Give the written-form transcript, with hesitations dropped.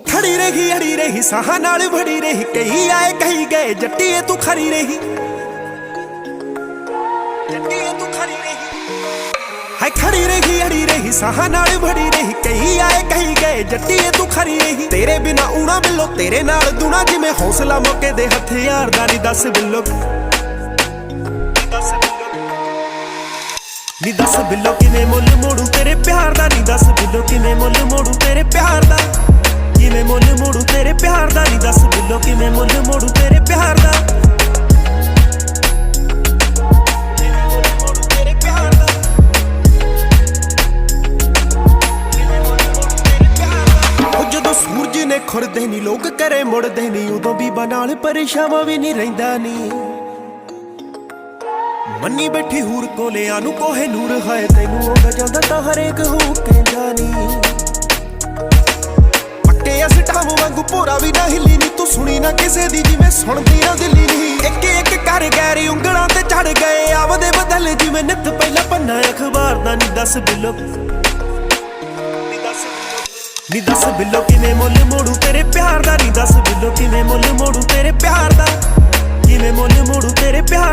खड़ी रही अड़ी रही साहां नाल भड़ी रही, कई आए कई गए जट्टीए तू खरी रही, जट्टीए तू खरी रही। हाय खड़ी रही अड़ी रही साहां नाल भड़ी रही, कई आए कई गए जट्टीए तू खरी रही। तेरे बिना ऊना बिलो तेरे नाल दूना, जिवें हौसला मौके दे हथियार दा नी दस बिलो, नी दस बिलो किवें मुल मोड़ू तेरे प्यार दा, नी दस बिलो किवें मुल मोड़ू तेरे प्यार दा, किवें मुल मोड़ू तेरे प्यार दा, नी दस बिलो किवें मुल मोड़ू तेरे प्यार दा, किवें मुल मोड़ू तेरे प्यार दा, किवें मुल मोड़ू तेरे प्यार दा। ओ जदों सूरज ने खुरदे नी लोग करे मुड़दे नी, उदों भी बनाल परेशान भी नहीं रहिंदा नी। मन्नी बैठी हूर कोलियां नूं कोहे नूर है, तैनूं हो जांदा तां हरेक हो कहंदा नी। पक्के अस्टाम वांगू भोरा भी ना हिली नी, तू सुनी ना किसे दी जिवें सुणदी ना दिल्ली नी। एक एक कर गैरी उंगलां ते चढ़ गए आवदे बदल, जिवें नित पहला पन्ना अखबार दा। नी दस बिलो, नी दस बिलो किवें मुल मोड़ू तेरे प्यार दा, नी दस बिलो किवें मुल मोड़ू तेरे प्यार दा, किवें मुल मोड़ू तेरे प्यार